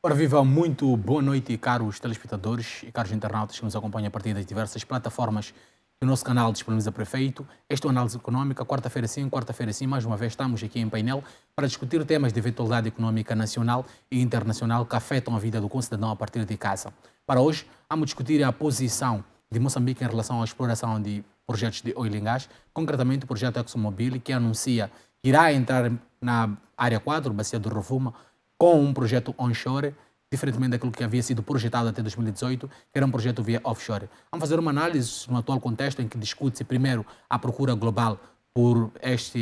Ora, viva, muito boa noite, caros telespectadores e caros internautas que nos acompanham a partir das diversas plataformas que o nosso canal disponibiliza para efeito. Este é o Análise Econômica, quarta-feira sim, mais uma vez estamos aqui em painel para discutir temas de eventualidade econômica nacional e internacional que afetam a vida do concidadão a partir de casa. Para hoje, vamos discutir a posição de Moçambique em relação à exploração de projetos de oil and gas, concretamente o projeto ExxonMobil, que anuncia que irá entrar na área 4, Bacia do Rovuma, com um projeto onshore, diferentemente daquilo que havia sido projetado até 2018, que era um projeto via offshore. Vamos fazer uma análise no atual contexto em que discute-se primeiro a procura global por esta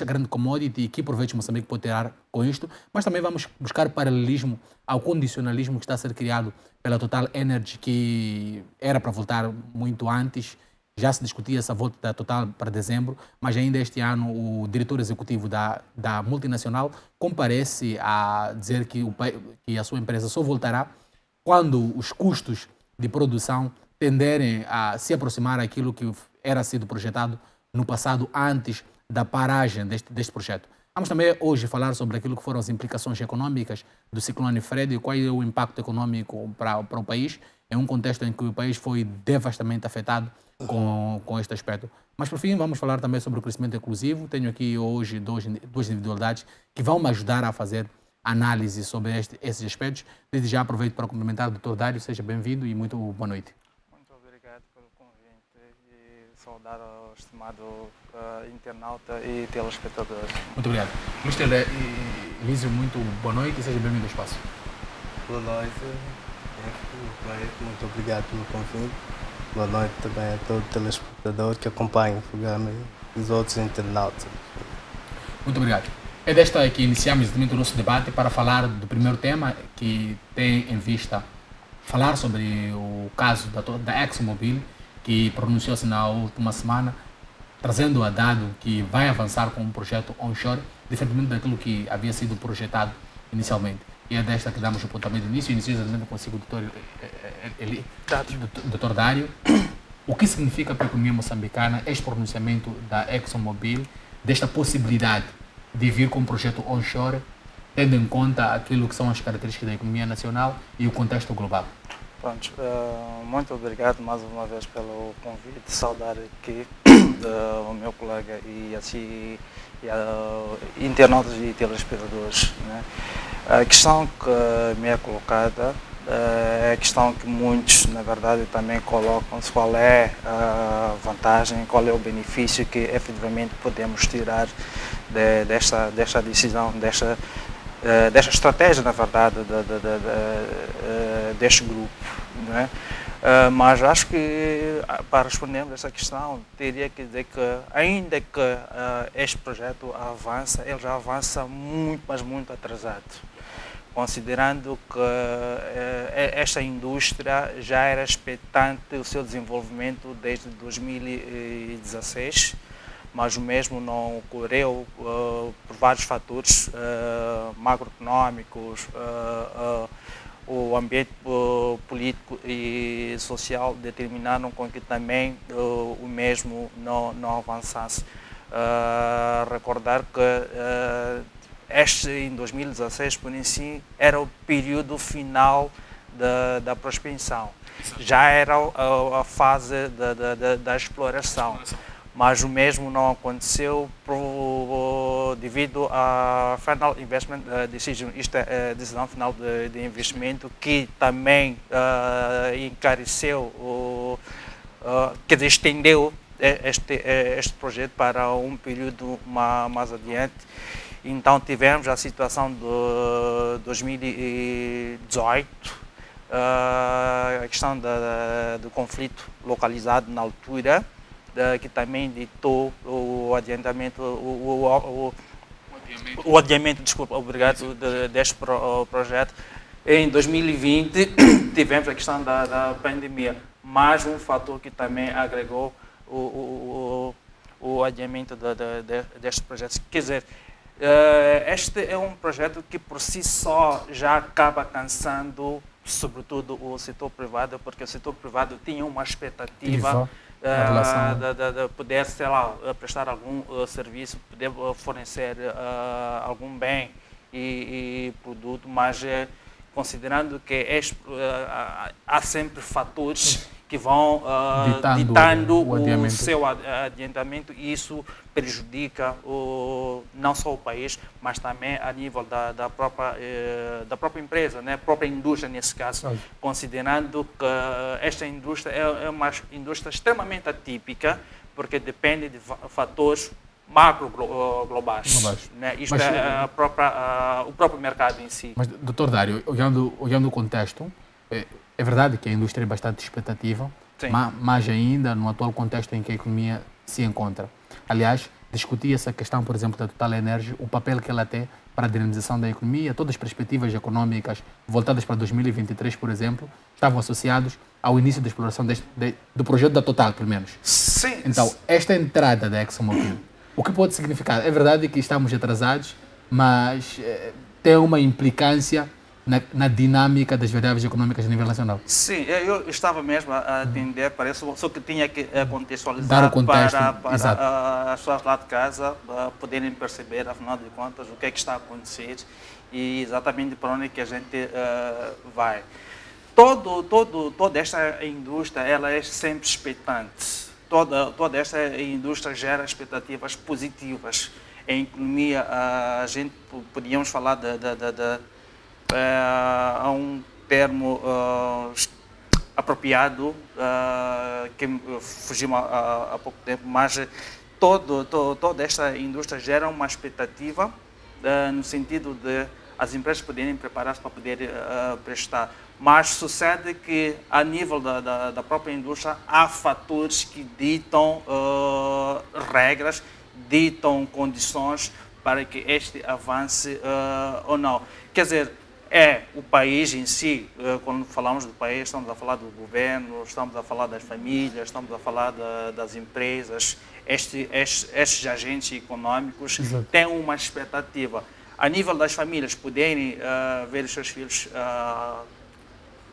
grande commodity e que proveito Moçambique pode tirar com isto, mas também vamos buscar paralelismo ao condicionalismo que está a ser criado pela Total Energy, que era para voltar muito antes. Já se discutia essa volta da Total para dezembro, mas ainda este ano o diretor executivo da multinacional comparece a dizer que a sua empresa só voltará quando os custos de produção tenderem a se aproximar daquilo que era sido projetado no passado, antes da paragem deste projeto. Vamos também hoje falar sobre aquilo que foram as implicações econômicas do ciclone Freddy e qual é o impacto econômico para o país, em um contexto em que o país foi devastamente afetado com este aspecto. Mas, por fim, vamos falar também sobre o crescimento inclusivo. Tenho aqui hoje duas individualidades que vão me ajudar a fazer análise sobre esses aspectos. Desde já aproveito para cumprimentar o Dr. Dário. Seja bem-vindo e muito boa noite. Muito obrigado pelo convite e saudar ao estimado internauta e telespectador. Muito obrigado. Mr. Elísio, muito boa noite e seja bem-vindo ao espaço. Boa noite. Muito obrigado pelo convite. Boa noite também a todo telespectador que acompanha o programa e os outros internautas. Muito obrigado. É desta que iniciamos exatamente o nosso debate para falar do primeiro tema, que tem em vista falar sobre o caso da ExxonMobil, que pronunciou-se na última semana, trazendo a dado que vai avançar com um projeto onshore, diferentemente daquilo que havia sido projetado inicialmente. E é desta que damos o pontapé de início. Inicio exatamente consigo, Dr. Dário. O que significa para a economia moçambicana este pronunciamento da ExxonMobil, desta possibilidade de vir com um projeto onshore, tendo em conta aquilo que são as características da economia nacional e o contexto global? Pronto, muito obrigado mais uma vez pelo convite. Saudar aqui o meu colega e internautas e telespectadores, né? A questão que me é colocada é a questão que muitos, na verdade, também colocam-se: qual é a vantagem, qual é o benefício que efetivamente podemos tirar desta decisão, desta estratégia, na verdade, deste grupo, não é? Mas acho que, para respondermos a essa questão, teria que dizer que, ainda que este projeto avance, ele já avança muito, mas muito atrasado, considerando que esta indústria já era expectante o seu desenvolvimento desde 2016, mas o mesmo não ocorreu por vários fatores macroeconômicos. O ambiente político e social determinaram com que também o mesmo não avançasse. Recordar que este, em 2016, por em si, era o período final da prospecção. Já era a fase da exploração, mas o mesmo não aconteceu devido à Final Investment Decision, isto é a decisão final de investimento, que também encareceu, quer dizer, estendeu este projeto para um período mais adiante. Então tivemos a situação de 2018, a questão do conflito localizado na altura, que também ditou o adiantamento, o adiamento, desculpa, obrigado, deste projeto. Em 2020 tivemos a questão da pandemia, mais um fator que também agregou o adiamento destes projetos. Quer dizer, este é um projeto que por si só já acaba cansando, sobretudo o setor privado, porque o setor privado tinha uma expectativa de poder, sei lá, prestar algum serviço, poder fornecer algum bem e produto, mas considerando que há sempre fatores que vão ditando o seu adiantamento, e isso prejudica não só o país, mas também a nível da própria empresa, né? A própria indústria nesse caso, considerando que esta indústria é uma indústria extremamente atípica, porque depende de fatores macro globais. Né? Isto é o próprio mercado em si. Mas, Dr. Dário, olhando o contexto, é verdade que a indústria é bastante expectativa, mas ainda no atual contexto em que a economia se encontra. Aliás, discutir essa questão, por exemplo, da Total Energy, o papel que ela tem para a dinamização da economia, todas as perspectivas econômicas voltadas para 2023, por exemplo, estavam associados ao início da exploração do projeto da Total, pelo menos. Sim. Então, esta entrada da ExxonMobil, o que pode significar? É verdade que estamos atrasados, mas tem uma implicância na dinâmica das variáveis econômicas a nível nacional. Sim, eu estava mesmo a atender para isso, só que tinha que contextualizar dar o contexto, para as pessoas lá de casa poderem perceber, afinal de contas, o que é que está a acontecer e exatamente para onde é que a gente vai. Toda esta indústria ela é sempre expectante. Toda esta indústria gera expectativas positivas. Em economia, a gente podíamos falar há um termo apropriado que fugiu há pouco tempo, mas toda esta indústria gera uma expectativa no sentido de as empresas poderem preparar-se para poder prestar. Mas sucede que, a nível da própria indústria, há fatores que ditam regras, ditam condições para que este avance ou não. Quer dizer, é o país em si, quando falamos do país, estamos a falar do governo, estamos a falar das famílias, estamos a falar das empresas, estes agentes econômicos têm uma expectativa. A nível das famílias, poderem ver os seus filhos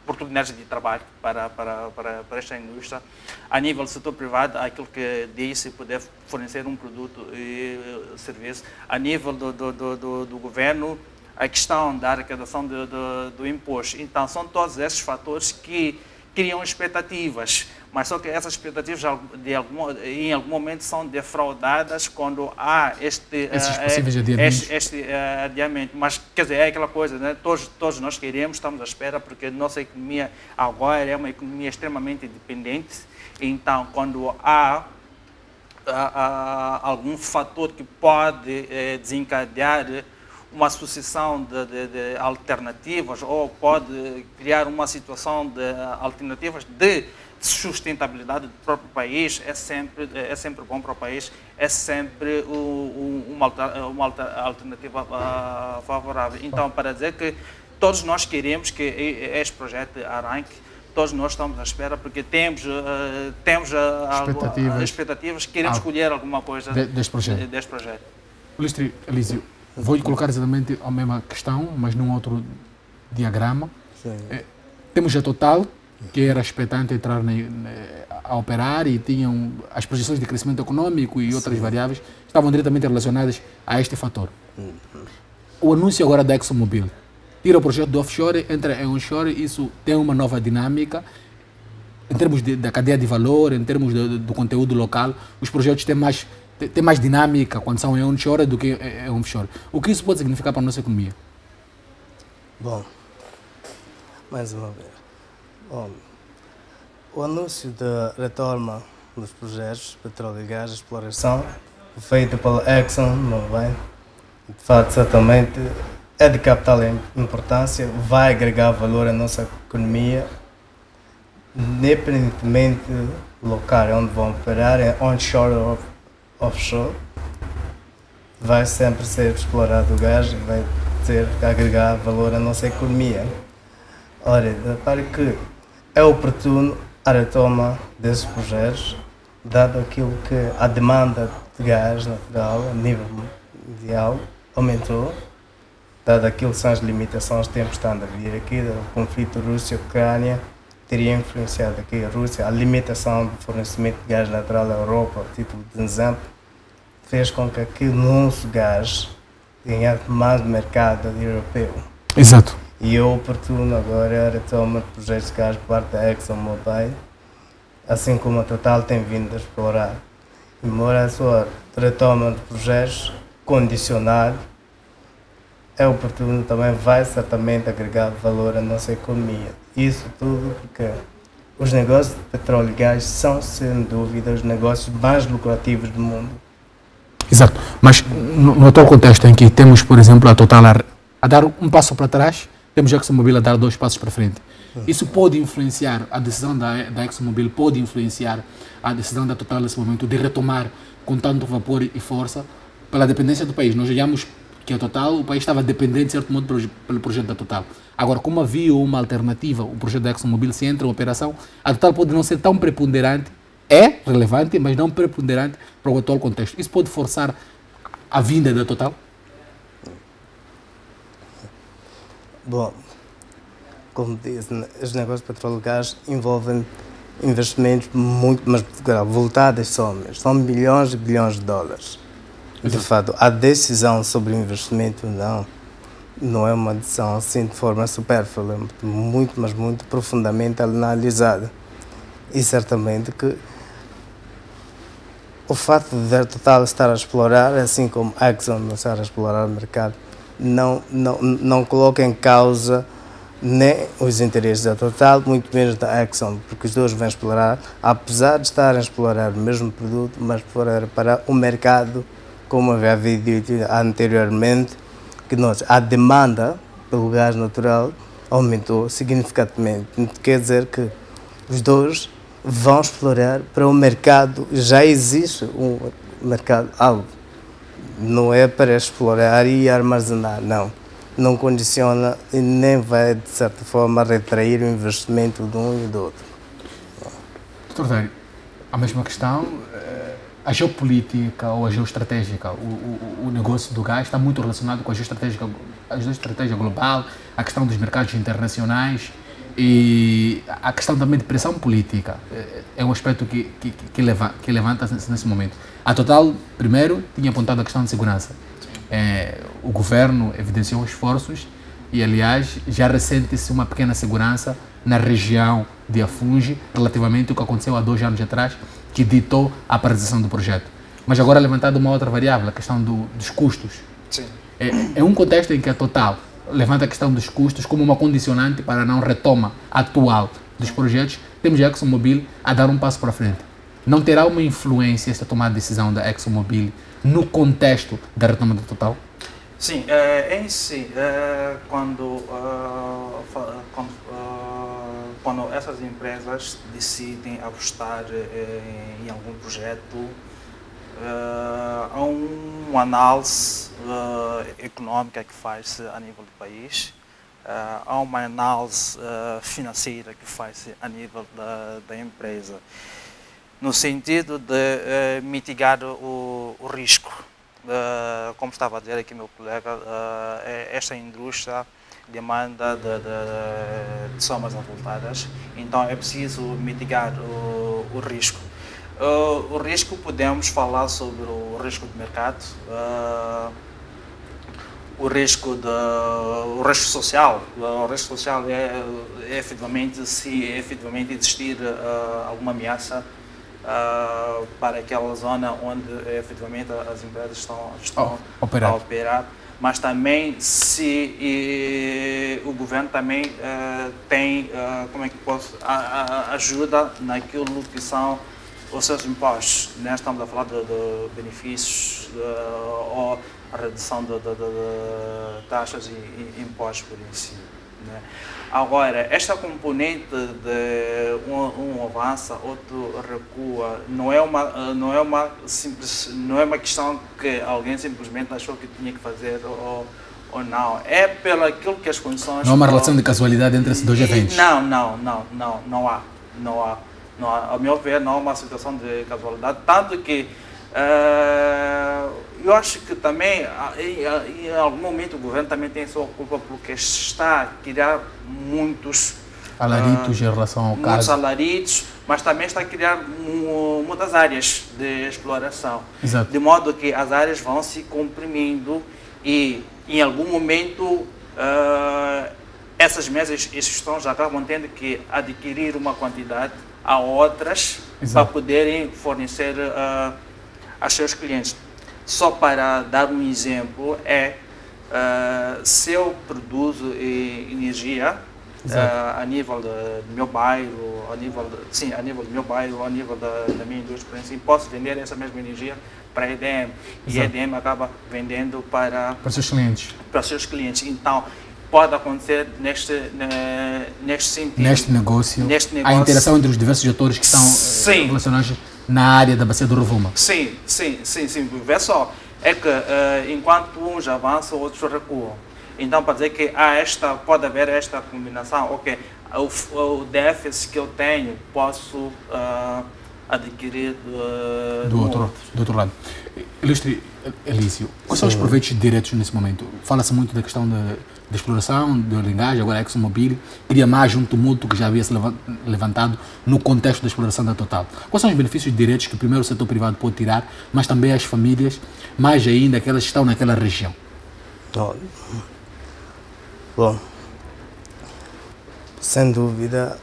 oportunidades de trabalho para esta indústria. A nível do setor privado, aquilo que disse, poder fornecer um produto e serviço. A nível do governo, a questão da arrecadação do imposto. Então, são todos esses fatores que criam expectativas, mas só que essas expectativas em algum momento são defraudadas quando há esses possíveis adiamentos. Este adiamento. Mas, quer dizer, é aquela coisa, né? Todos nós queremos, estamos à espera, porque a nossa economia agora é uma economia extremamente dependente. Então, quando há algum fator que pode desencadear uma sucessão de alternativas ou pode criar uma situação de alternativas de sustentabilidade do próprio país, é sempre bom para o país, é sempre uma alternativa favorável. Então, para dizer que todos nós queremos que este projeto arranque, todos nós estamos à espera, porque temos expectativas, queremos escolher alguma coisa deste projeto. Ministro Elísio, vou-lhe colocar exatamente a mesma questão, mas num outro diagrama. Temos a Total, que era expectante entrar a operar e tinham as projeções de crescimento econômico e outras variáveis estavam diretamente relacionadas a este fator. O anúncio agora da ExxonMobil tira o projeto do offshore, entra em onshore, isso tem uma nova dinâmica em termos da cadeia de valor, em termos do conteúdo local. Os projetos têm mais dinâmica quando são em onshore do que em offshore. O que isso pode significar para a nossa economia? Bom, mais uma vez. Bom, o anúncio da retoma dos projetos de petróleo e gás de exploração feito pela Exxon, não é? De fato, certamente é de capital importância, vai agregar valor à nossa economia, independentemente do local onde vão operar, é onshore ou offshore, vai sempre ser explorado o gás e vai ter que agregar valor à nossa economia. Ora, para que é oportuno a retoma desses projetos, dado aquilo que a demanda de gás natural a nível mundial aumentou, dado aquilo que são as limitações que temos estando a vir aqui, do conflito Rússia-Ucrânia, teria influenciado aqui a Rússia, a limitação do fornecimento de gás natural à Europa, a título de exemplo, fez com que aqui o nosso gás ganhasse mais mercado europeu. Exato. E é oportuno agora a retoma de projetos de gás por parte da ExxonMobil, assim como a Total tem vindo a explorar. Embora a sua retoma de projetos condicionado, é oportuno também, vai certamente agregar valor à nossa economia. Isso tudo porque os negócios de petróleo e gás são, sem dúvida, os negócios mais lucrativos do mundo. Exato. Mas no atual contexto em que temos, por exemplo, a Total a dar um passo para trás, temos a ExxonMobil a dar 2 passos para frente. Isso pode influenciar, a decisão da ExxonMobil pode influenciar a decisão da Total nesse momento de retomar com tanto vapor e força pela dependência do país. Nós olhamos que a Total, o país estava dependente, de certo modo, pelo projeto da Total. Agora, como havia uma alternativa, o projeto da ExxonMobil se entra em operação, a Total pode não ser tão preponderante, é relevante, mas não preponderante para o atual contexto. Isso pode forçar a vinda da Total? Bom, como disse, os negócios de petróleo e gás envolvem investimentos muito mais voltados são bilhões e bilhões de dólares. De fato, a decisão sobre investimento não é uma decisão assim de forma supérflua, é muito, mas muito profundamente analisada. E certamente que o facto de a Total estar a explorar, assim como a Exxon estar a explorar o mercado, não coloca em causa nem os interesses da Total, muito menos da Exxon, porque os dois vão explorar, apesar de estarem a explorar o mesmo produto, mas para o mercado, como havia dito anteriormente, que a demanda pelo gás natural aumentou significativamente. Quer dizer que os dois vão explorar para o mercado, já existe um mercado algo. Não é para explorar e armazenar, não condiciona e nem vai, de certa forma, retrair o investimento de um e do outro. Doutor Dário, a mesma questão, a geopolítica ou a geoestratégica, o negócio do gás está muito relacionado com a geoestratégia global, a questão dos mercados internacionais e a questão também de pressão política. É um aspecto que levanta-se nesse momento. A Total, primeiro, tinha apontado a questão de segurança. O governo evidenciou esforços e, aliás, já ressente-se uma pequena segurança na região de Afungi relativamente ao que aconteceu há 2 anos atrás, que ditou a paralisação do projeto. Mas agora é levantada uma outra variável, a questão dos custos. Sim. É um contexto em que a Total levanta a questão dos custos como uma condicionante para a não retoma atual dos projetos. Temos a ExxonMobil a dar um passo para frente. Não terá uma influência esta tomada de decisão da ExxonMobil no contexto da retoma da Total? Sim, em si, quando essas empresas decidem apostar em algum projeto, há uma análise econômica que faz-se a nível do país, há uma análise financeira que faz-se a nível da empresa, no sentido de mitigar o risco. Como estava a dizer aqui meu colega, esta indústria demanda de somas avultadas, então é preciso mitigar o risco. O risco, podemos falar sobre o risco de mercado, o risco social. O risco social é efetivamente, se efetivamente existir alguma ameaça para aquela zona onde efetivamente as empresas estão a operar, mas também se o governo também tem, como é que posso, ajuda naquilo que são os seus impostos. Nós estamos a falar de benefícios ou a redução de taxas e impostos por si. Né? Agora, esta componente de um avança, outro recua, não é uma questão que alguém simplesmente achou que tinha que fazer ou não. É pelo aquilo que as condições... Não há uma relação de casualidade entre esses dois eventos? Não há. a meu ver, não há uma situação de casualidade, tanto que eu acho que também, em algum momento, o governo também tem sua culpa porque está a criar muitos alaridos em relação ao muitos caso. alaridos, mas também está a criar muitas áreas de exploração. Exato. De modo que as áreas vão se comprimindo e, em algum momento, essas mesas, esses instituições acabam tendo que adquirir uma quantidade a outras para poderem fornecer aos seus clientes. Só para dar um exemplo, se eu produzo energia a nível do meu bairro, a nível da minha indústria, assim, posso vender essa mesma energia para a EDM. E a EDM acaba vendendo para os seus clientes. Para os seus clientes. Então, pode acontecer neste sentido. Neste negócio, a interação entre os diversos atores que estão relacionados na área da bacia do Rovuma. Sim. Vê só, é que enquanto uns avançam, outros recuam. Então, para dizer que pode haver esta combinação, ok, o déficit que eu tenho, posso adquirir do outro lado. Ilustre, Elísio, quais são os proveitos diretos nesse momento? Fala-se muito da questão da exploração, do linguagem, agora a ExxonMobil cria mais um tumulto que já havia se levantado no contexto da exploração da Total. Quais são os benefícios diretos que primeiro o setor privado pode tirar, mas também as famílias, mais ainda aquelas que estão naquela região? Bom, sem dúvida,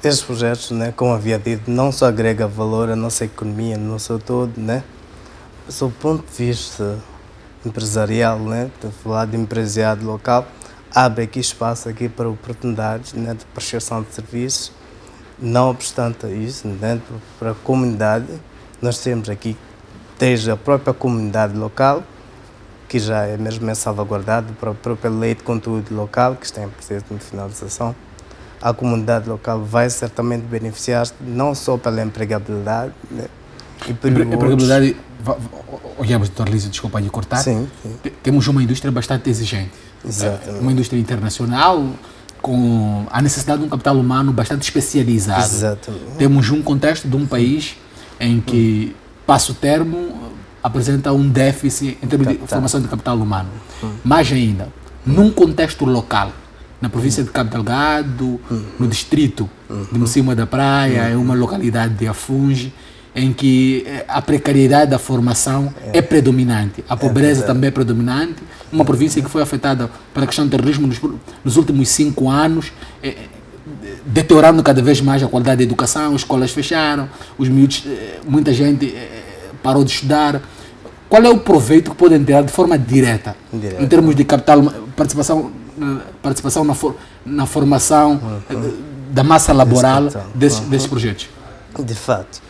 estes projetos, né, como havia dito, não só agrega valor à nossa economia no seu todo, né? Do ponto de vista empresarial, né, de falar de empresariado local, abre aqui espaço aqui para oportunidades, né, de prestação de serviços. Não obstante isso, né, para a comunidade, nós temos aqui desde a própria comunidade local, que já é mesmo salvaguardado para a própria lei de conteúdo local, que está em processo de finalização. A comunidade local vai certamente beneficiar não só pela empregabilidade, né, e pelo empregabilidade, olhamos, Dr. Elísio, desculpa de cortar, sim. Temos uma indústria bastante exigente. Exatamente. Uma indústria internacional com a necessidade de um capital humano bastante especializado. Exatamente. Temos um contexto de um país em que, passo termo, apresenta um déficit em termos de formação de capital humano. Mais ainda, num contexto local, na província de Cabo Delgado, no distrito de Mocima da Praia, é uma localidade de Afungi, em que a precariedade da formação é predominante, a pobreza também é predominante, uma província que foi afetada pela questão do terrorismo nos últimos 5 anos, deteriorando cada vez mais a qualidade da educação, escolas fecharam, os miúdos, muita gente parou de estudar. Qual é o proveito que podem tirar de forma direta, em termos de capital, participação na formação da massa laboral desses projetos? De fato.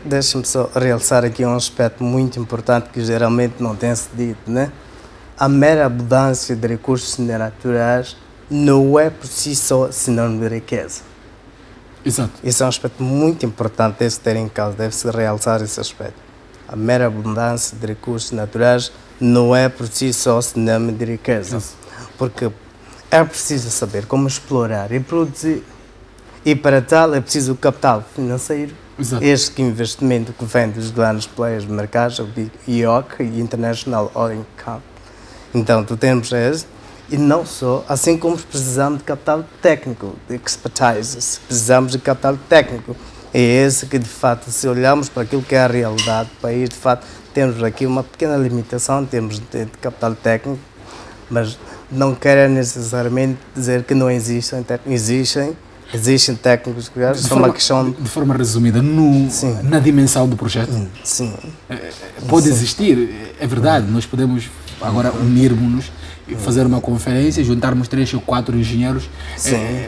Deixa-me só realçar aqui um aspecto muito importante que geralmente não tem-se dito, né? A mera abundância de recursos naturais não é por si só sinônimo de riqueza. Exato. Isso é um aspecto muito importante, deve-se ter em causa, deve-se realçar esse aspecto. A mera abundância de recursos naturais não é por si só sinônimo de riqueza. Isso. Porque é preciso saber como explorar e produzir. E para tal é preciso o capital financeiro. Exato. Este investimento que vem dos grandes players do mercado, o IOC e International Oil Company. Então, tu temos esse, e não só, assim como precisamos de capital técnico, de expertise, precisamos de capital técnico. É esse que, de fato, se olharmos para aquilo que é a realidade do país, de fato, temos aqui uma pequena limitação em termos de capital técnico, mas não quer necessariamente dizer que não existem, existem técnicos que são uma questão... De forma resumida, na dimensão do projeto, sim. Pode existir, é verdade, nós podemos agora unirmos-nos, fazer uma conferência, juntarmos 3 ou 4 engenheiros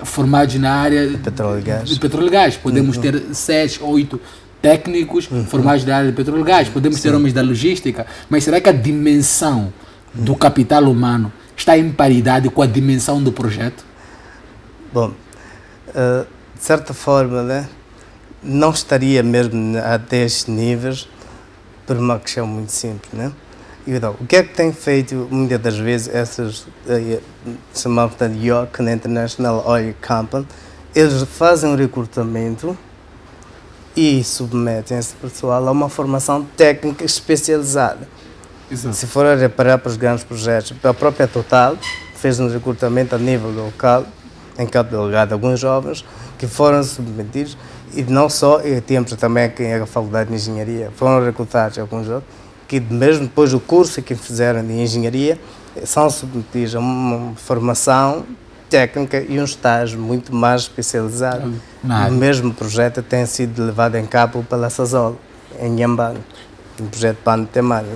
formados na área de petróleo e gás. Podemos ter 7, 8 técnicos formados na área de petróleo e gás, podemos ter homens da logística, mas será que a dimensão do capital humano está em paridade com a dimensão do projeto? Bom, de certa forma, né, não estaria mesmo até estes níveis por uma questão muito simples, né? Então, o que é que tem feito muitas das vezes essas chamamos de IOC, International Oil Company, eles fazem um recrutamento e submetem esse pessoal a uma formação técnica especializada. Exato. Se for a reparar para os grandes projetos, a própria Total fez um recrutamento a nível local, em Cabo Delgado, alguns jovens que foram submetidos, e não só, e temos também aqui a Faculdade de Engenharia, foram recrutados alguns jovens, que mesmo depois do curso que fizeram de Engenharia, são submetidos a uma formação técnica e um estágio muito mais especializado. O mesmo projeto tem sido levado em cabo pela Sazol, em Nhambane, um projeto pan-temário.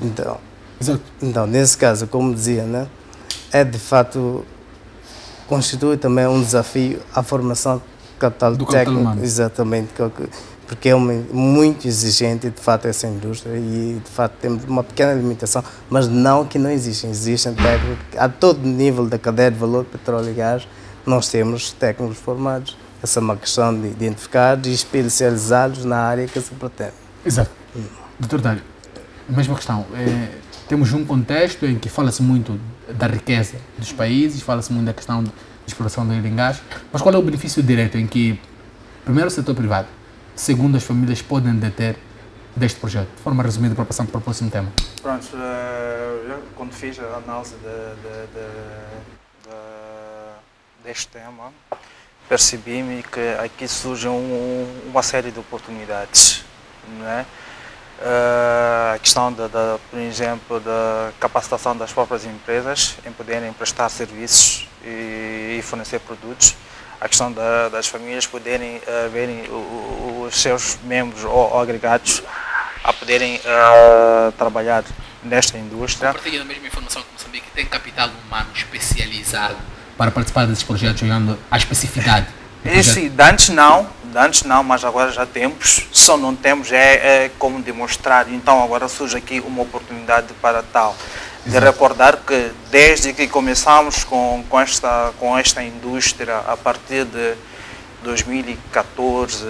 Então, nesse caso, como dizia, né, é de fato, constitui também um desafio à formação capital técnico, exatamente, porque é muito exigente, de fato, essa indústria e, de fato, temos uma pequena limitação, mas não que não existem técnicos, a todo nível da cadeia de valor petróleo e gás, nós temos técnicos formados. Essa é uma questão de identificar e especializados na área que se pretende. Exato. Doutor Dário, mesma questão. Temos um contexto em que fala-se muito da riqueza dos países, fala-se muito da questão de exploração do ouro e gás, mas qual é o benefício direto em que, primeiro, o setor privado, segundo, as famílias podem deter deste projeto? De forma resumida, para passar para o próximo tema. Pronto, quando fiz a análise deste tema, percebi-me que aqui surge uma série de oportunidades, não é? A questão, por exemplo, da capacitação das próprias empresas em poderem prestar serviços e fornecer produtos. A questão das famílias poderem verem os seus membros ou agregados a poderem trabalhar nesta indústria. A partir da mesma informação que Moçambique tem capital humano especializado para participar desses projetos, olhando a especificidade. Sim, antes não, mas agora já temos, só não temos como demonstrar, então agora surge aqui uma oportunidade para tal. De recordar que desde que começamos com esta indústria, a partir de 2014,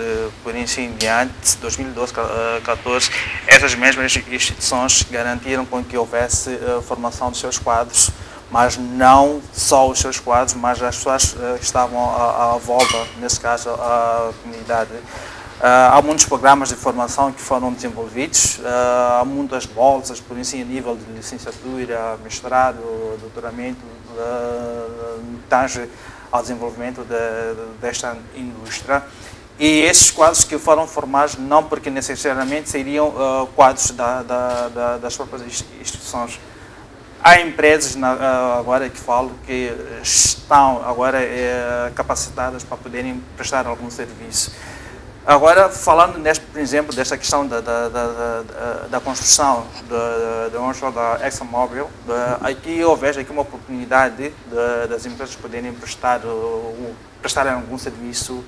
por isso em diante, 2012, 2014, essas mesmas instituições garantiram com que houvesse formação dos seus quadros, mas não só os seus quadros, mas as pessoas que estavam à volta, nesse caso a comunidade. Há muitos programas de formação que foram desenvolvidos, há muitas bolsas, por isso, a nível de licenciatura, mestrado, doutoramento, tange ao desenvolvimento desta indústria. E esses quadros que foram formados, não porque necessariamente seriam quadros das próprias instituições. Há empresas agora que falo que estão agora capacitadas para poderem prestar algum serviço. Agora, falando, por exemplo, desta questão da construção da onshore da ExxonMobil, aqui eu vejo aqui uma oportunidade das empresas poderem prestar algum serviço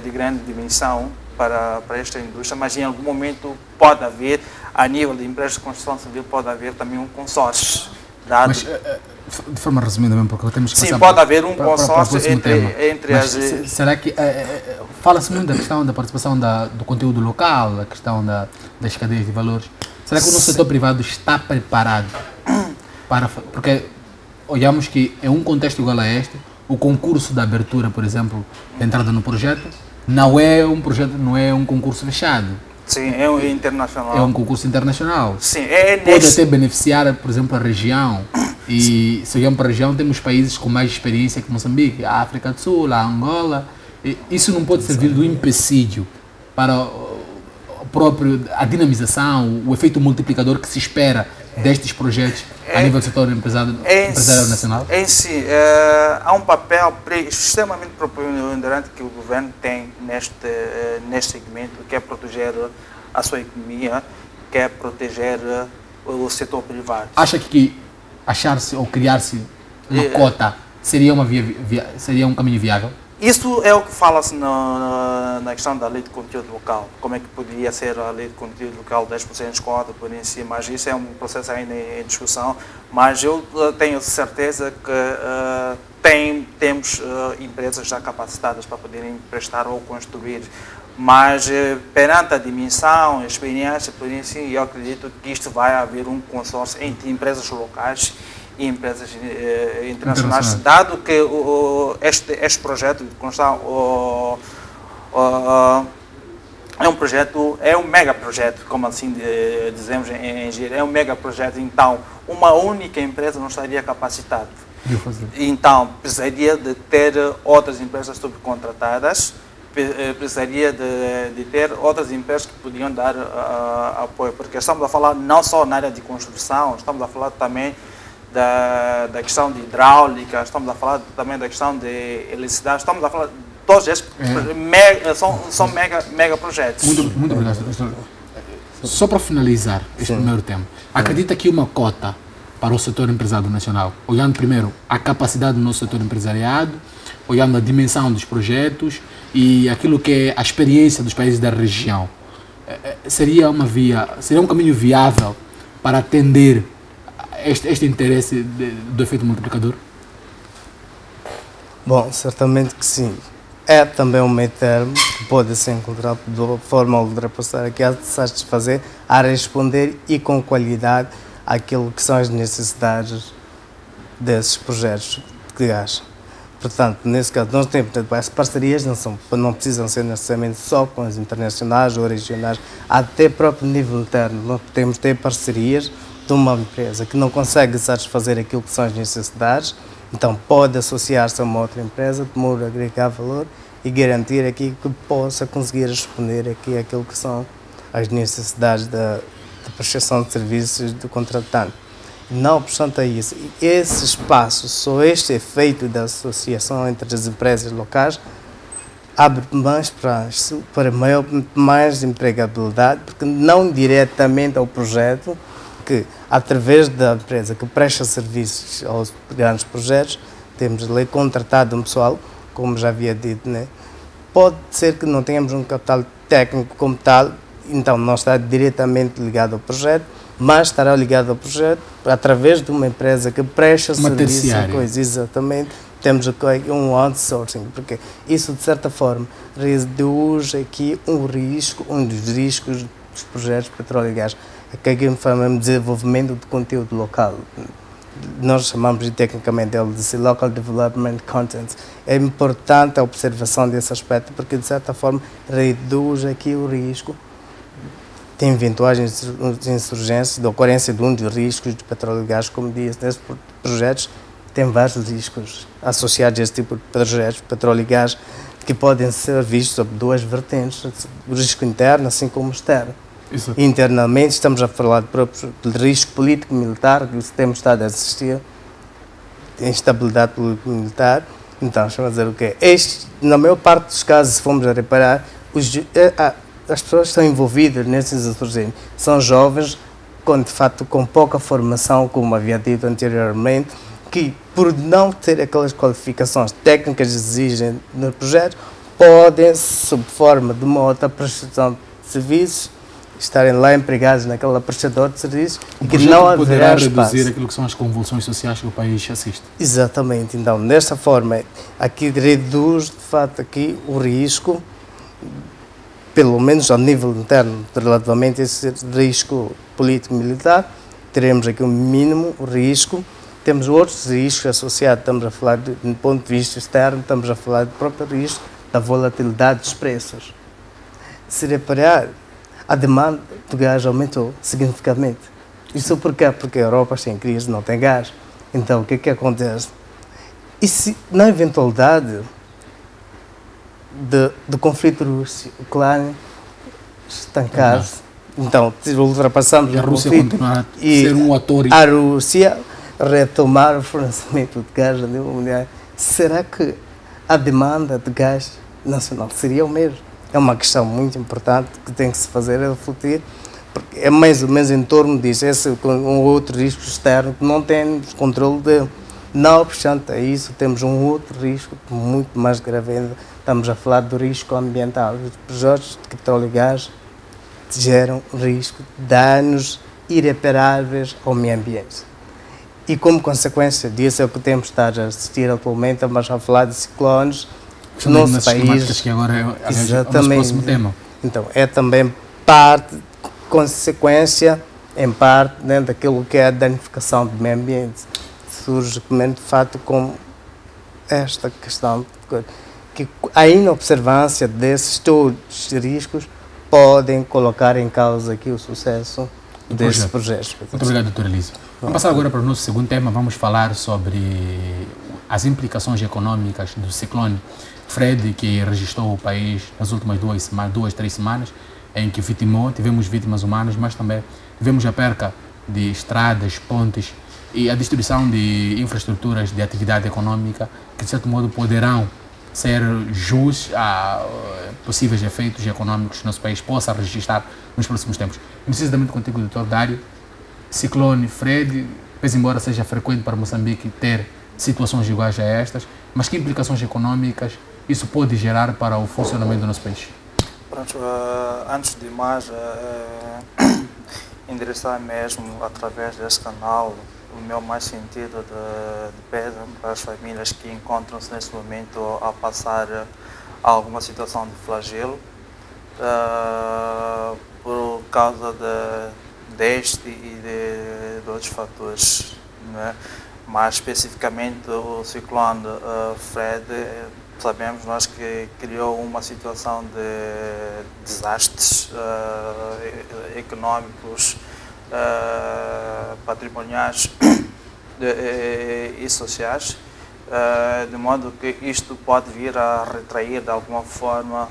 de grande dimensão para esta indústria, mas em algum momento pode haver, a nível de empresas de construção civil, pode haver também um consórcio. Mas, de forma resumida mesmo, porque temos que sim, pode haver um consórcio entre as... Será que... fala-se muito da questão da participação do conteúdo local, a questão das cadeias de valores. Será que o nosso setor privado está preparado para... Porque olhamos que em um contexto igual a este, o concurso da abertura, por exemplo, da entrada no projeto, não é um concurso fechado. Sim, é um internacional. É um concurso internacional. Sim, pode até beneficiar, por exemplo, a região. E se olharmos para a região, temos países com mais experiência que Moçambique, a África do Sul, a Angola. E isso não pode servir de empecilho para a dinamização, o efeito multiplicador que se espera destes projetos a nível do setor empresarial nacional? Si, há um papel extremamente preponderante que o governo tem neste segmento, que é proteger a sua economia, que é proteger o setor privado. Acha que achar-se ou criar-se uma cota seria um caminho viável? Isso é o que fala-se na questão da lei de conteúdo local. Como é que poderia ser a lei de conteúdo local, 10% de cota por em si, mas isso é um processo ainda em discussão. Mas eu tenho certeza que temos empresas já capacitadas para poderem prestar ou construir. Mas perante a dimensão, a experiência, por em si, eu acredito que isto vai haver um consórcio entre empresas locais e empresas internacionais, dado que este projeto é um mega projeto, como assim dizemos em engenharia, é um mega projeto, então uma única empresa não estaria capacitada. Então, precisaria de ter outras empresas subcontratadas, precisaria de ter outras empresas que podiam dar apoio, porque estamos a falar não só na área de construção, estamos a falar também da questão de hidráulica, estamos a falar também da questão de eletricidade, estamos a falar de todos esses são mega projetos. Muito obrigado. Só para finalizar este primeiro tema, acredita que uma cota para o setor empresarial nacional, olhando primeiro a capacidade do nosso setor empresariado, olhando a dimensão dos projetos e aquilo que é a experiência dos países da região, seria um caminho viável para atender este interesse do efeito multiplicador? Bom, certamente que sim. É também um meio termo que pode ser encontrado de forma a ultrapassar aqui, a satisfazer, a responder e com qualidade aquilo que são as necessidades desses projetos de gás. Portanto, nesse caso, nós temos as parcerias, não precisam ser necessariamente só com as internacionais ou regionais, até próprio nível interno. Nós podemos ter parcerias de uma empresa que não consegue satisfazer aquilo que são as necessidades, então pode associar-se a uma outra empresa, de modo a agregar valor e garantir aqui que possa conseguir responder aqui àquilo que são as necessidades da prestação de serviços do contratante. Não obstante a isso, esse espaço, só este efeito da associação entre as empresas locais abre mais espaço para mais empregabilidade, porque não diretamente ao projeto, que através da empresa que presta serviços aos grandes projetos, temos ali contratado um pessoal, como já havia dito, né? Pode ser que não tenhamos um capital técnico como tal, então não está diretamente ligado ao projeto, mas estará ligado ao projeto através de uma empresa que presta serviço a coisa. Exatamente. Temos aqui um outsourcing, porque isso, de certa forma, reduz aqui um dos riscos dos projetos de petróleo e gás, que aqui chamamos de desenvolvimento de conteúdo local. Nós chamamos tecnicamente de Local Development Content. É importante a observação desse aspecto, porque, de certa forma, reduz aqui o risco de eventuais insurgências, da ocorrência de um dos riscos de petróleo e gás, como disse, nesses projetos tem vários riscos associados a este tipo de projetos, petróleo e gás, que podem ser vistos sob duas vertentes, o risco interno assim como externo. Isso. Internamente estamos a falar de risco político-militar, que temos estado a assistir, instabilidade político-militar. Então, vamos dizer o quê? Na maior parte dos casos, se formos a reparar, as pessoas que estão envolvidas nesses insurgentes são jovens, de fato, com pouca formação, como havia dito anteriormente, que, por não ter aquelas qualificações técnicas que exigem no projeto, podem, sob forma de uma outra prestação de serviços, estarem lá empregados naquela prestador de serviços e que não haverá espaço. Poderá reduzir aquilo que são as convulsões sociais que o país assiste. Exatamente. Então, desta forma, aqui reduz, de fato, aqui o risco, pelo menos ao nível interno, relativamente a esse risco político-militar, teremos aqui um mínimo risco. Temos outros riscos associados, estamos a falar, do ponto de vista externo, estamos a falar do próprio risco da volatilidade dos preços. Se reparar, a demanda de gás aumentou significativamente. Isso porquê? Porque a Europa está em crise, não tem gás. Então, o que é que acontece? E se, na eventualidade do conflito russo-ucraniano estancar-se, então, ultrapassamos a Rússia continuar a ser um ator. A Rússia retomar o fornecimento de gás a nível mundial. Será que a demanda de gás nacional seria o mesmo? É uma questão muito importante que tem que se fazer refletir, porque é mais ou menos em torno disso, esse um outro risco externo que não temos controle de. Não obstante a isso, temos um outro risco muito mais grave ainda. Estamos a falar do risco ambiental. Os projetos de petróleo e gás geram risco de danos irreparáveis ao meio ambiente. E como consequência disso é o que temos estado a assistir atualmente, estamos a falar de ciclones no nosso país. Que agora é o próximo tema. Então, é também parte, consequência, em parte, dentro daquilo que é a danificação do meio ambiente. surge de fato com esta questão, que a inobservância desses todos os riscos podem colocar em causa aqui o sucesso desses projetos. Muito obrigado, doutora Elisa. Vamos passar agora para o nosso segundo tema. Vamos falar sobre as implicações econômicas do ciclone Fred, que registrou o país nas últimas 3 semanas, em que tivemos vítimas humanas, mas também tivemos a perca de estradas, pontes e a destruição de infraestruturas de atividade econômica que, de certo modo, poderão ser jus a possíveis efeitos econômicos que o nosso país possa registrar nos próximos tempos. Precisamente contigo, doutor Dário, ciclone Fred, pese embora seja frequente para Moçambique ter situações iguais a estas, mas que implicações econômicas isso pode gerar para o funcionamento do nosso país? Pronto, antes de mais, endereçar mesmo através desse canal o meu mais sentido de pésame para as famílias que encontram-se nesse momento a passar alguma situação de flagelo por causa deste e de outros fatores, né? Mais especificamente o ciclone Fred, sabemos nós que criou uma situação de desastres econômicos, patrimoniais e sociais, de modo que isto pode vir a retrair de alguma forma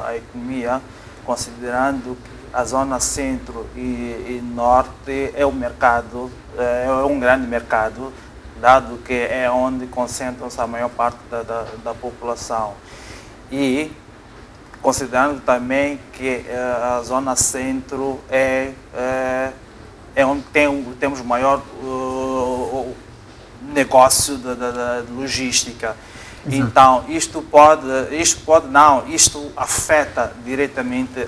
a economia, considerando que a zona centro e norte é um grande mercado, dado que é onde concentram-se a maior parte da população. E considerando também que a zona centro é onde temos o maior negócio de logística. Então, isto afeta diretamente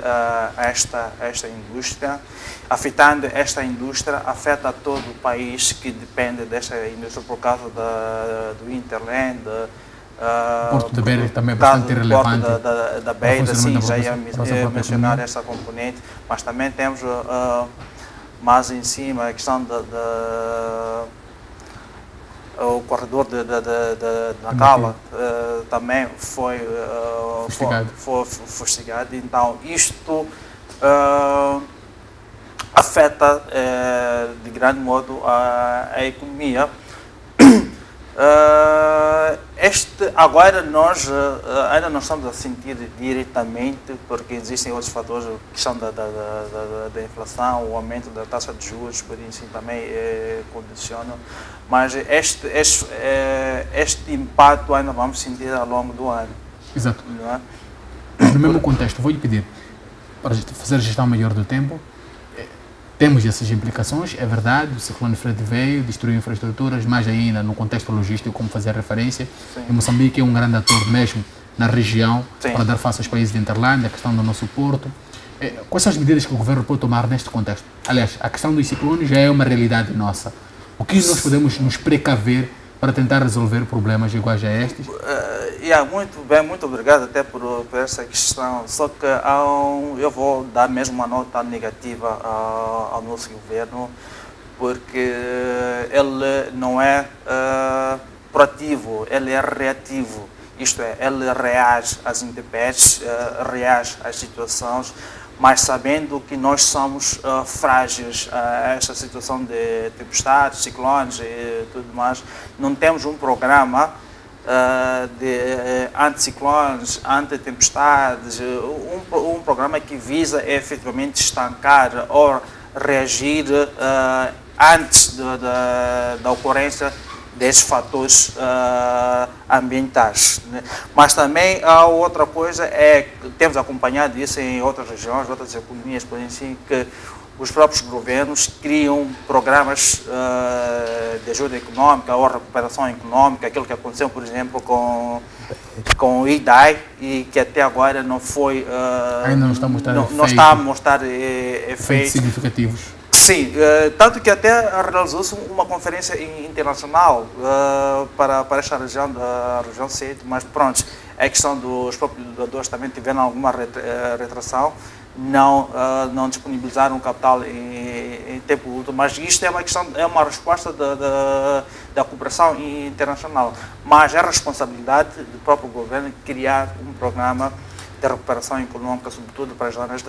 esta indústria. Afetando esta indústria, afeta todo o país que depende desta indústria por causa do Interland. O Porto de Beira também é bastante relevante. Da Beira, sim, já ia mencionar essa componente, mas também temos mais em cima a questão o corredor de Nacala também foi fustigado. Então, isto afeta de grande modo a economia. Agora nós ainda não estamos a sentir diretamente, porque existem outros fatores, a questão da inflação, o aumento da taxa de juros, por isso também condicionam, mas este impacto ainda vamos sentir ao longo do ano. Exato. Não é? No mesmo contexto, vou lhe pedir para fazer a gestão melhor do tempo. Temos essas implicações, é verdade, o ciclone Fred veio, destruiu infraestruturas, mas ainda no contexto logístico, como fazer referência, e Moçambique é um grande ator mesmo na região, sim, para dar face aos países de Interlândia, a questão do nosso porto. Quais são as medidas que o governo pode tomar neste contexto? Aliás, a questão dos ciclones já é uma realidade nossa. O que nós podemos nos precaver para tentar resolver problemas iguais a estes? Muito bem, muito obrigado até por essa questão. Só que eu vou dar mesmo uma nota negativa ao nosso governo, porque ele não é proativo, ele é reativo. Isto é, ele reage às intempéries, reage às situações, mas sabendo que nós somos frágeis a esta situação de tempestades, ciclones e tudo mais, não temos um programa de anticiclones, antitempestades, um programa que visa efetivamente estancar ou reagir antes da ocorrência desses fatores ambientais. Mas também há outra coisa, temos acompanhado isso em outras regiões, outras economias, por exemplo, que os próprios governos criam programas de ajuda econômica ou recuperação econômica, aquilo que aconteceu, por exemplo, com o IDAI, e que até agora não foi... ainda não está a mostrar efeitos significativos. Sim, tanto que até realizou-se uma conferência internacional para esta região, da região centro, mas pronto, a questão dos próprios doadores também tiveram alguma retração, não disponibilizaram o capital em tempo útil, mas isto é uma questão, é uma resposta da cooperação internacional, mas é responsabilidade do próprio governo criar um programa de recuperação econômica, sobretudo para as zonas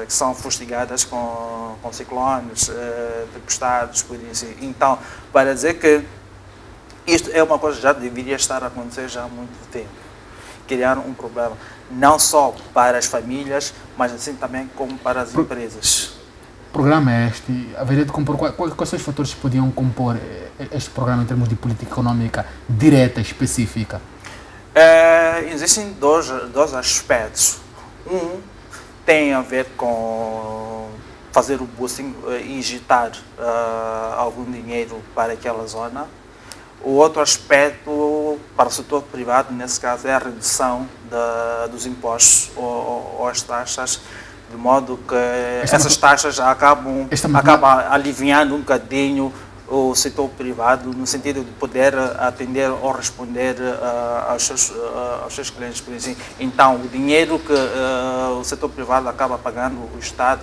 que são fustigadas com ciclones, tempestades, por isso. Então, para dizer que isto é uma coisa que já deveria estar a acontecer já há muito tempo. Criar um problema, não só para as famílias, mas assim também como para as empresas. O programa é este, haveria de compor, quais são os fatores que podiam compor este programa em termos de política econômica direta, específica? Existem dois aspectos. Um tem a ver com fazer o boosting e injetar algum dinheiro para aquela zona. O outro aspecto para o setor privado, nesse caso, é a redução dos impostos ou as taxas, de modo que essas taxas acabam aliviando um bocadinho o setor privado, no sentido de poder atender ou responder aos seus clientes. Por exemplo. Então, o dinheiro que o setor privado acaba pagando, o Estado,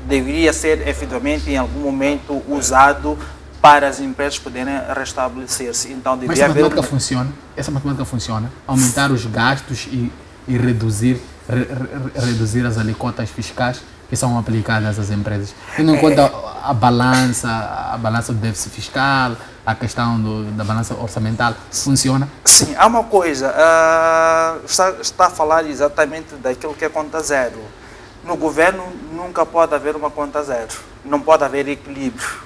deveria ser efetivamente em algum momento usado para as empresas poderem restabelecer-se. Então, mas essa matemática funciona? Essa matemática funciona? Aumentar os gastos e reduzir as alíquotas fiscais que são aplicadas às empresas. Tendo em conta a balança do déficit fiscal, a questão da balança orçamental, funciona? Sim, há uma coisa, está a falar exatamente daquilo que é conta zero. No governo nunca pode haver uma conta zero, não pode haver equilíbrio.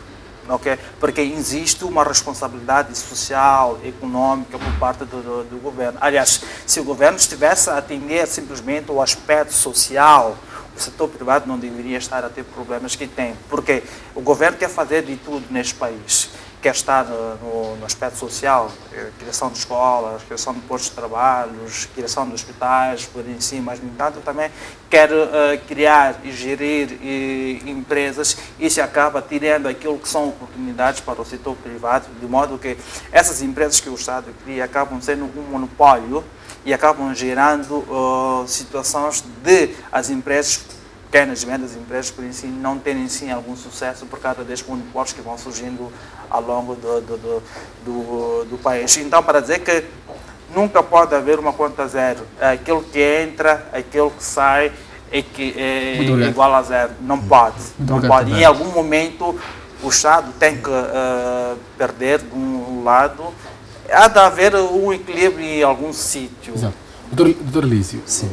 Okay? Porque existe uma responsabilidade social, econômica por parte do governo. Aliás, se o governo estivesse a atender simplesmente o aspecto social, o setor privado não deveria estar a ter problemas que tem. Porque o governo quer fazer de tudo neste país. Quer estar no aspecto social, criação de escolas, criação de postos de trabalho, criação de hospitais, por em si, mas, no entanto, também quer criar e gerir empresas e se acaba tirando aquilo que são oportunidades para o setor privado, de modo que essas empresas que o Estado cria acabam sendo um monopólio e acabam gerando situações de as empresas, pequenas e médias empresas, por em si, não terem sim algum sucesso por causa desses monopólios que vão surgindo ao longo do país. Então, para dizer que nunca pode haver uma conta zero, aquilo que entra, aquilo que sai é igual a zero. Não pode. Não pode. E em algum momento o Estado tem que perder de um lado. Há de haver um equilíbrio em algum sítio. Exato. Doutor Lísio, sim.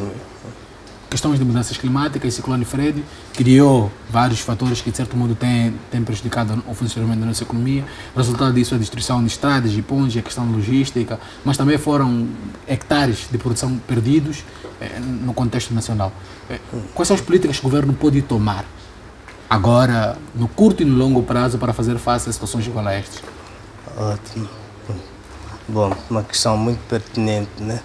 Questões de mudanças climáticas, o ciclone Fred criou vários fatores que, de certo modo, têm prejudicado o funcionamento da nossa economia. O resultado disso é a destruição de estradas e pontes, a questão de logística, mas também foram hectares de produção perdidos no contexto nacional. Quais são as políticas que o governo pode tomar agora, no curto e no longo prazo, para fazer face a situações igual a estas? Ótimo. Bom, uma questão muito pertinente, né?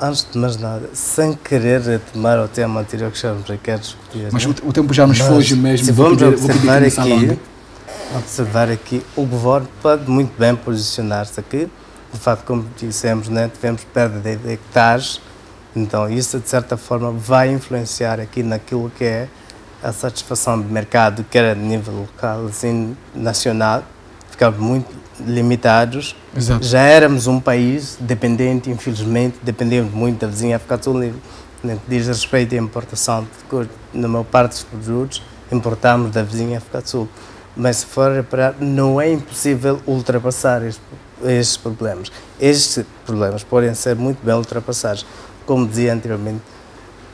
Antes de mais nada, sem querer retomar o tema anterior que já me quer discutir. Mas né? o tempo já nos foge mesmo. Se vamos observar aqui, o governo pode muito bem posicionar-se aqui. De facto, como dissemos, né, tivemos perda de hectares, então isso de certa forma vai influenciar aqui naquilo que é a satisfação de mercado, quer a nível local, assim, nacional, ficamos muito limitados. Exato. Já éramos um país dependente, infelizmente, dependemos muito da vizinha África Sul, no que diz respeito à importação, na maior parte dos produtos, importamos da vizinha África Sul. Mas se for reparar, não é impossível ultrapassar estes problemas. Estes problemas podem ser muito bem ultrapassados. Como dizia anteriormente,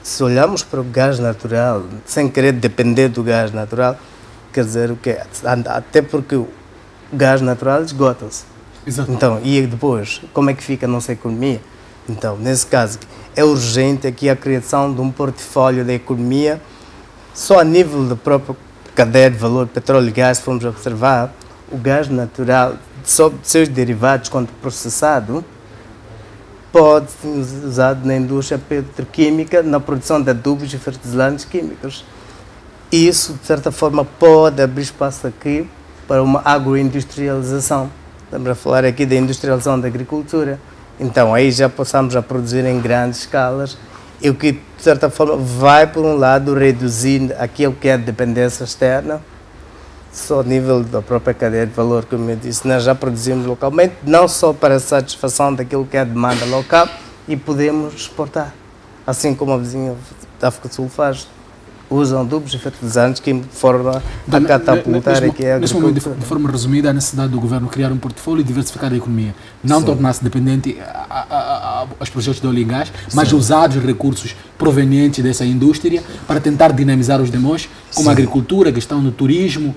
se olharmos para o gás natural, sem querer depender do gás natural, quer dizer o quê? Até porque o gás natural esgota-se. Então, e depois, como é que fica a nossa economia? Então, nesse caso, é urgente aqui a criação de um portfólio da economia, só a nível da própria cadeia de valor, petróleo e gás, se formos observar, o gás natural, só de seus derivados, quando processado, pode ser usado na indústria petroquímica, na produção de adubos e fertilizantes químicos. Isso, de certa forma, pode abrir espaço aqui para uma agroindustrialização. Estamos a falar aqui da industrialização da agricultura. Então, aí já possamos a produzir em grandes escalas e o que, de certa forma, vai, por um lado, reduzindo aquilo que é a dependência externa, só ao nível da própria cadeia de valor, como eu disse, nós já produzimos localmente, não só para a satisfação daquilo que é a demanda local, e podemos exportar, assim como a vizinha da África do Sul faz. Usam adubos e fertilizantes que foram a catapultar aqui a agricultura. Neste momento, de forma resumida, a necessidade do governo criar um portfólio e diversificar a economia. Não tornar-se dependente aos projetos de óleo e gás, mas usar os recursos provenientes dessa indústria para tentar dinamizar os demais, como a agricultura, a questão do turismo,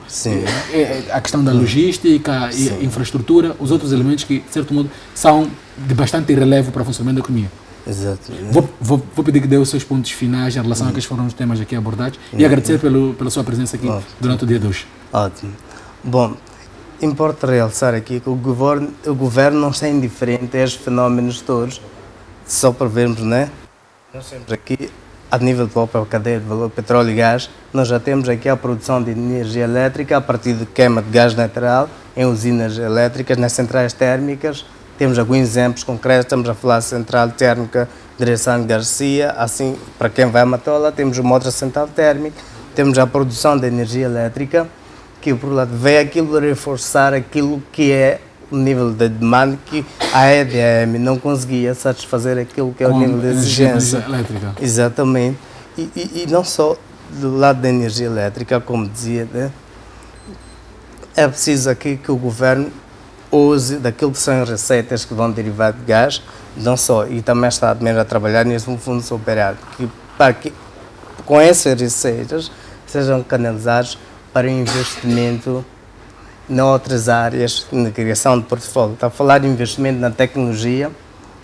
a questão da logística, e infraestrutura, os outros elementos que, de certo modo, são de bastante relevo para o funcionamento da economia. Exato. Vou pedir que dê os seus pontos finais em relação a que foram os temas aqui abordados e agradecer pela sua presença aqui durante o dia de hoje. Ótimo. Bom, importa realçar aqui que o governo não está indiferente a estes fenómenos todos, só para vermos, né? Nós temos aqui, a nível da própria cadeia de valor petróleo e gás, nós já temos aqui a produção de energia elétrica a partir de queima de gás natural em usinas elétricas, nas centrais térmicas. Temos alguns exemplos concretos, estamos a falar da central térmica Direção de Garcia, assim, para quem vai a Matola, temos uma outra central térmica, temos a produção de energia elétrica, que por lado veio aquilo reforçar aquilo que é o nível de demanda, que a EDM não conseguia satisfazer aquilo que é o nível de exigência. Elétrica. Exatamente. E não só do lado da energia elétrica, como dizia, né? É preciso aqui que o governo use daquilo que são as receitas que vão derivar de gás, não só, e também está mesmo a trabalhar nesse fundo superado, para que com essas receitas sejam canalizados para investimento noutras áreas na criação de portfólio. Está a falar de investimento na tecnologia,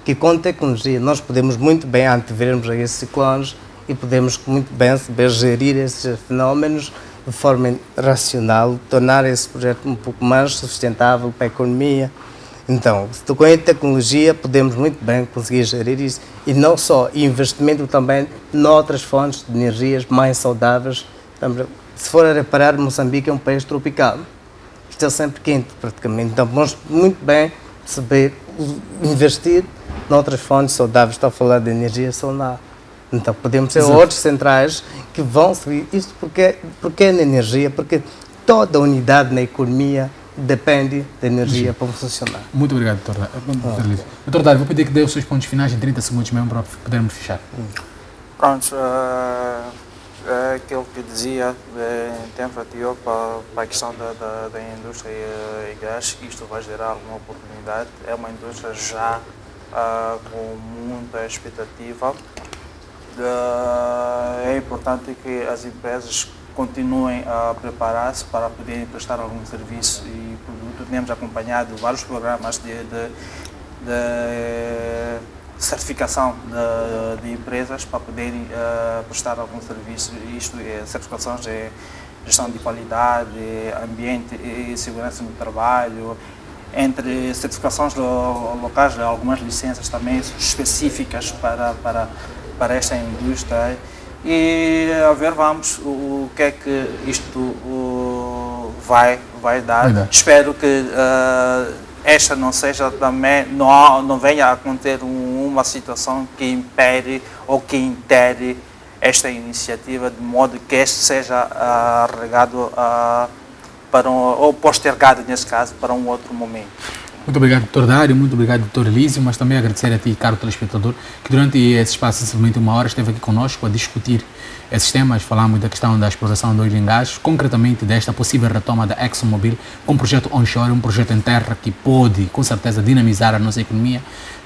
que com tecnologia nós podemos muito bem antevermos a esses ciclones e podemos muito bem saber gerir esses fenómenos de forma racional, tornar esse projeto um pouco mais sustentável para a economia. Então, com a tecnologia podemos muito bem conseguir gerir isso, e não só, investimento também noutras fontes de energias mais saudáveis. Se for a reparar, Moçambique é um país tropical, está sempre quente praticamente, então vamos muito bem saber investir noutras fontes saudáveis. Estou a falar de energia solar. Então podemos ter outros centrais que vão seguir isto porque é na energia, porque toda unidade na economia depende da energia para funcionar. Muito obrigado, doutor. Doutor Dário, vou pedir que dê os seus pontos finais em 30 segundos mesmo para podermos fechar. Pronto, aquilo que dizia em tempo anterior para a questão da indústria e gás, isto vai gerar alguma oportunidade. É uma indústria já com muita expectativa. É importante que as empresas continuem a preparar-se para poderem prestar algum serviço e produto. Temos acompanhado vários programas de certificação de empresas para poderem prestar algum serviço. Isto é certificações de gestão de qualidade, ambiente e segurança no trabalho, entre certificações locais, algumas licenças também específicas para esta indústria, e a ver, vamos, o que é que isto vai dar. Espero que esta não seja também, não venha a acontecer uma situação que impede ou que intere esta iniciativa, de modo que este seja regado ou postergado, nesse caso, para um outro momento. Muito obrigado, doutor Dário, muito obrigado, doutor Elísio, mas também agradecer a ti, caro telespectador, que durante esse espaço, sensivelmente uma hora, esteve aqui conosco a discutir esses temas. Falámos da questão da exploração do óleo e gás, concretamente desta possível retoma da ExxonMobil com um projeto onshore, um projeto em terra que pode, com certeza, dinamizar a nossa economia,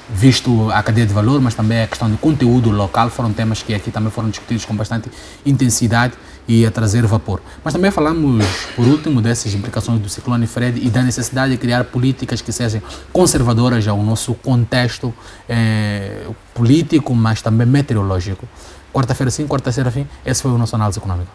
visto a cadeia de valor, mas também a questão do conteúdo local. Foram temas que aqui também foram discutidos com bastante intensidade e a trazer vapor. Mas também falamos, por último, dessas implicações do ciclone Fred e da necessidade de criar políticas que sejam conservadoras ao nosso contexto político, mas também meteorológico. Quarta-feira sim, quarta-feira fim, esse foi o nosso análise econômica.